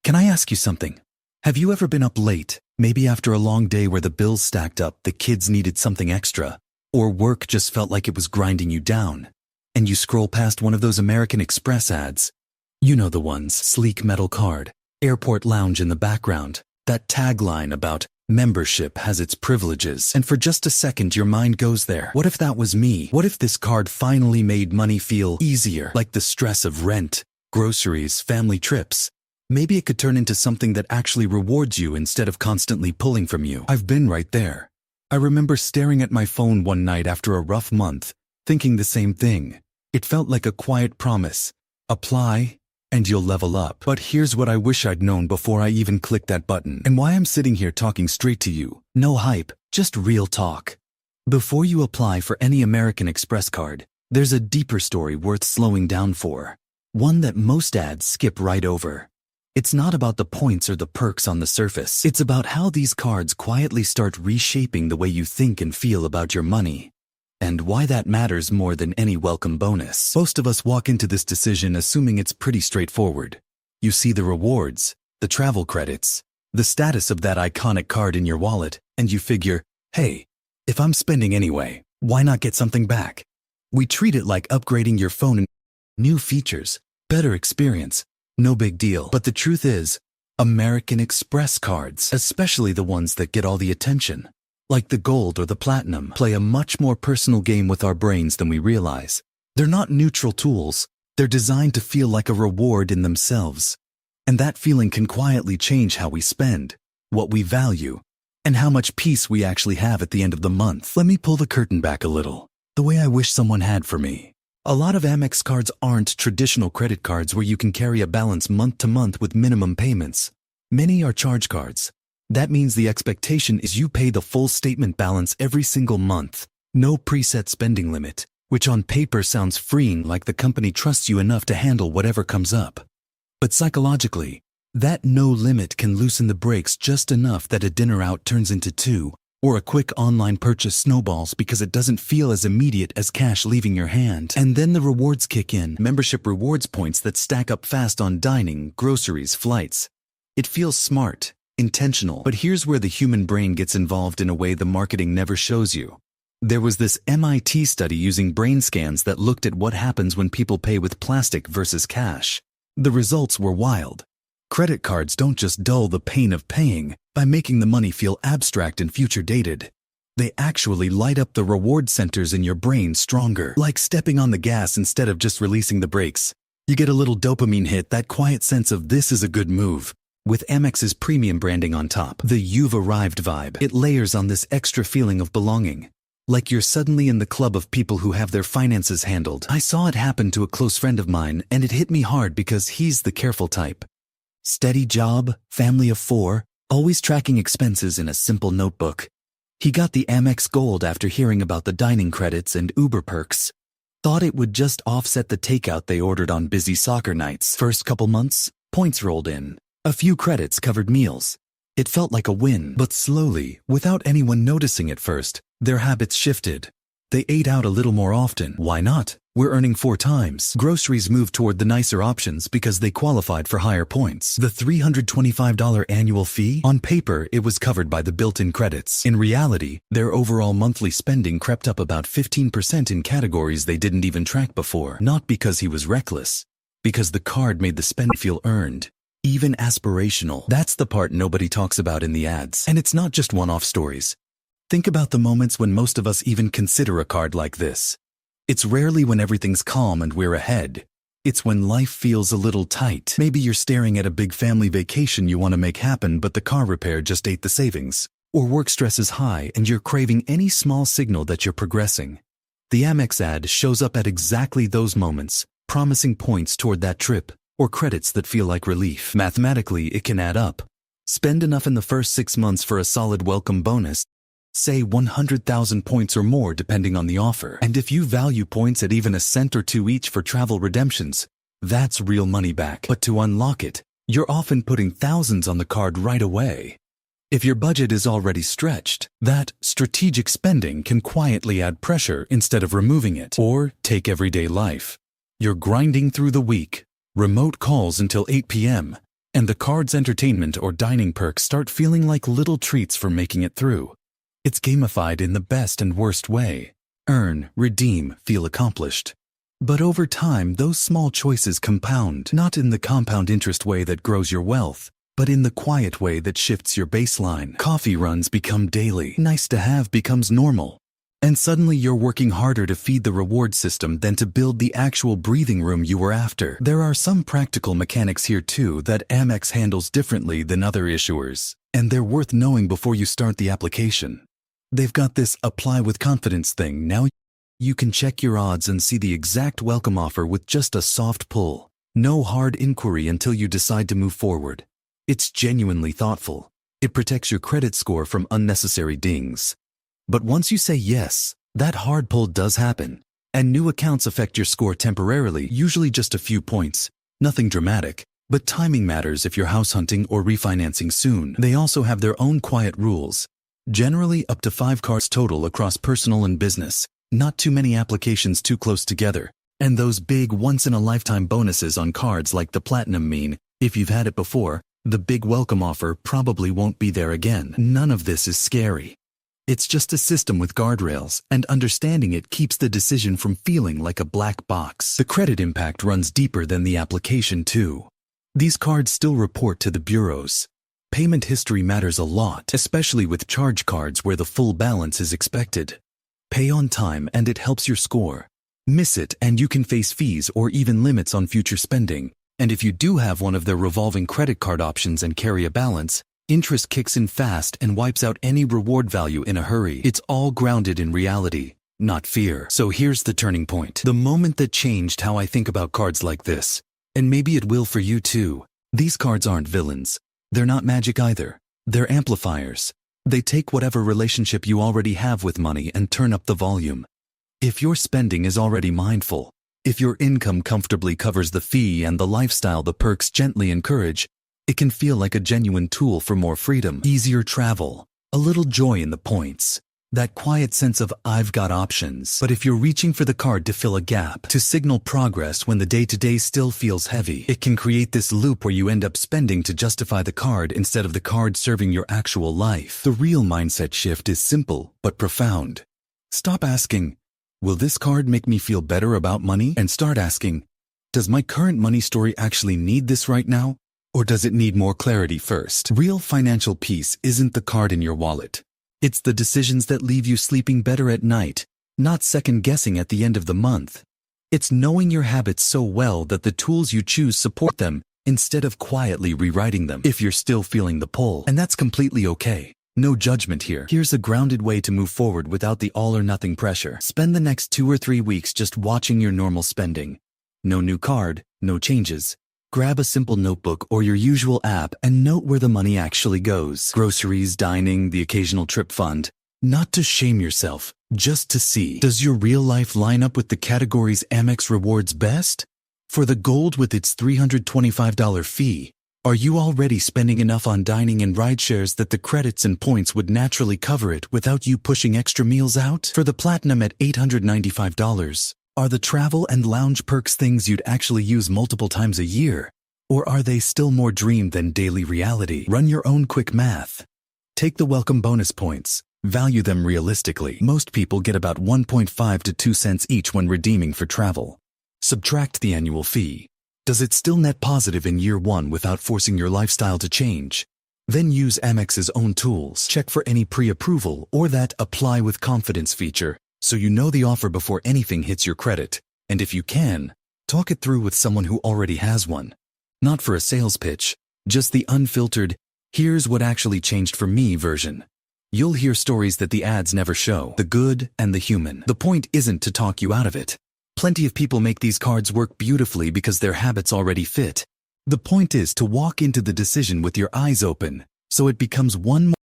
Can I ask you something? Have you ever been up late, maybe after a long day where the bills stacked up, the kids needed something extra, or work just felt like it was grinding you down, and you scroll past one of those American Express ads? You know the ones: sleek metal card, airport lounge in the background, that tagline about membership has its privileges, and for just a second your mind goes there. What if that was me? What if this card finally made money feel easier, like the stress of rent, groceries, family trips? Maybe it could turn into something that actually rewards you instead of constantly pulling from you. I've been right there. I remember staring at my phone one night after a rough month, thinking the same thing. It felt like a quiet promise: apply, and you'll level up. But here's what I wish I'd known before I even clicked that button, and why I'm sitting here talking straight to you. No hype, just real talk. Before you apply for any American Express card, there's a deeper story worth slowing down for. One that most ads skip right over. It's not about the points or the perks on the surface. It's about how these cards quietly start reshaping the way you think and feel about your money. And why that matters more than any welcome bonus. Most of us walk into this decision assuming it's pretty straightforward. You see the rewards, the travel credits, the status of that iconic card in your wallet, and you figure, hey, if I'm spending anyway, why not get something back? We treat it like upgrading your phone and new features, better experience. No big deal. But the truth is, American Express cards, especially the ones that get all the attention, like the gold or the platinum, play a much more personal game with our brains than we realize. They're not neutral tools. They're designed to feel like a reward in themselves. And that feeling can quietly change how we spend, what we value, and how much peace we actually have at the end of the month. Let me pull the curtain back a little, the way I wish someone had for me. A lot of Amex cards aren't traditional credit cards where you can carry a balance month to month with minimum payments. Many are charge cards. That means the expectation is you pay the full statement balance every single month. No preset spending limit, which on paper sounds freeing, like the company trusts you enough to handle whatever comes up. But psychologically, that no limit can loosen the brakes just enough that a dinner out turns into two, or a quick online purchase snowballs because it doesn't feel as immediate as cash leaving your hand. And then the rewards kick in, membership rewards points that stack up fast on dining, groceries, flights. It feels smart, intentional. But here's where the human brain gets involved in a way the marketing never shows you. There was this MIT study using brain scans that looked at what happens when people pay with plastic versus cash. The results were wild. Credit cards don't just dull the pain of paying by making the money feel abstract and future dated. They actually light up the reward centers in your brain stronger, like stepping on the gas instead of just releasing the brakes. You get a little dopamine hit, that quiet sense of this is a good move. With Amex's premium branding on top, the "you've arrived" vibe, it layers on this extra feeling of belonging. Like you're suddenly in the club of people who have their finances handled. I saw it happen to a close friend of mine, and it hit me hard because he's the careful type. Steady job, family of 4, always tracking expenses in a simple notebook. He got the Amex Gold after hearing about the dining credits and Uber perks. Thought it would just offset the takeout they ordered on busy soccer nights. First couple months, points rolled in. A few credits covered meals. It felt like a win. But slowly, without anyone noticing at first, their habits shifted. They ate out a little more often. Why not? We're earning 4 times. Groceries moved toward the nicer options because they qualified for higher points. The $325 annual fee? On paper, it was covered by the built-in credits. In reality, their overall monthly spending crept up about 15% in categories they didn't even track before. Not because he was reckless, because the card made the spend feel earned, even aspirational. That's the part nobody talks about in the ads. And it's not just one-off stories. Think about the moments when most of us even consider a card like this. It's rarely when everything's calm and we're ahead. It's when life feels a little tight. Maybe you're staring at a big family vacation you want to make happen, but the car repair just ate the savings. Or work stress is high and you're craving any small signal that you're progressing. The Amex ad shows up at exactly those moments, promising points toward that trip, or credits that feel like relief. Mathematically, it can add up. Spend enough in the first 6 months for a solid welcome bonus. Say 100,000 points or more depending on the offer. And if you value points at even a cent or two each for travel redemptions, that's real money back. But to unlock it, you're often putting thousands on the card right away. If your budget is already stretched, that strategic spending can quietly add pressure instead of removing it. Or take everyday life. You're grinding through the week, remote calls until 8 p.m., And the card's entertainment or dining perks start feeling like little treats for making it through. It's gamified in the best and worst way. Earn, redeem, feel accomplished. But over time, those small choices compound, not in the compound interest way that grows your wealth, but in the quiet way that shifts your baseline. Coffee runs become daily. Nice to have becomes normal. And suddenly you're working harder to feed the reward system than to build the actual breathing room you were after. There are some practical mechanics here too that Amex handles differently than other issuers, and they're worth knowing before you start the application. They've got this apply with confidence thing. Now you can check your odds and see the exact welcome offer with just a soft pull. No hard inquiry until you decide to move forward. It's genuinely thoughtful. It protects your credit score from unnecessary dings. But once you say yes, that hard pull does happen. And new accounts affect your score temporarily, usually just a few points. Nothing dramatic, but timing matters if you're house hunting or refinancing soon. They also have their own quiet rules. Generally up to 5 cards total across personal and business. Not too many applications too close together. And those big once-in-a-lifetime bonuses on cards like the Platinum mean, if you've had it before, the big welcome offer probably won't be there again. None of this is scary. It's just a system with guardrails, and understanding it keeps the decision from feeling like a black box. The credit impact runs deeper than the application too. These cards still report to the bureaus. Payment history matters a lot, especially with charge cards where the full balance is expected. Pay on time and it helps your score. Miss it and you can face fees or even limits on future spending. And if you do have one of their revolving credit card options and carry a balance, interest kicks in fast and wipes out any reward value in a hurry. It's all grounded in reality, not fear. So here's the turning point. The moment that changed how I think about cards like this. And maybe it will for you too. These cards aren't villains. They're not magic either. They're amplifiers. They take whatever relationship you already have with money and turn up the volume. If your spending is already mindful, if your income comfortably covers the fee and the lifestyle the perks gently encourage, it can feel like a genuine tool for more freedom, easier travel, a little joy in the points, that quiet sense of I've got options. But if you're reaching for the card to fill a gap, to signal progress when the day-to-day still feels heavy, it can create this loop where you end up spending to justify the card instead of the card serving your actual life. The real mindset shift is simple but profound. Stop asking, will this card make me feel better about money? And start asking, does my current money story actually need this right now? Or does it need more clarity first? Real financial peace isn't the card in your wallet. It's the decisions that leave you sleeping better at night, not second-guessing at the end of the month. It's knowing your habits so well that the tools you choose support them, instead of quietly rewriting them if you're still feeling the pull. And that's completely okay. No judgment here. Here's a grounded way to move forward without the all-or-nothing pressure. Spend the next 2 or 3 weeks just watching your normal spending. No new card, no changes. Grab a simple notebook or your usual app and note where the money actually goes. Groceries, dining, the occasional trip fund. Not to shame yourself, just to see. Does your real life line up with the categories Amex rewards best? For the Gold with its $325 fee, are you already spending enough on dining and rideshares that the credits and points would naturally cover it without you pushing extra meals out? For the Platinum at $895, are the travel and lounge perks things you'd actually use multiple times a year? Or are they still more dream than daily reality? Run your own quick math. Take the welcome bonus points. Value them realistically. Most people get about 1.5 to 2 cents each when redeeming for travel. Subtract the annual fee. Does it still net positive in year 1 without forcing your lifestyle to change? Then use Amex's own tools. Check for any pre-approval or that apply with confidence feature, so you know the offer before anything hits your credit. And if you can, talk it through with someone who already has one. Not for a sales pitch, just the unfiltered, here's what actually changed for me version. You'll hear stories that the ads never show, the good and the human. The point isn't to talk you out of it. Plenty of people make these cards work beautifully because their habits already fit. The point is to walk into the decision with your eyes open, so it becomes one more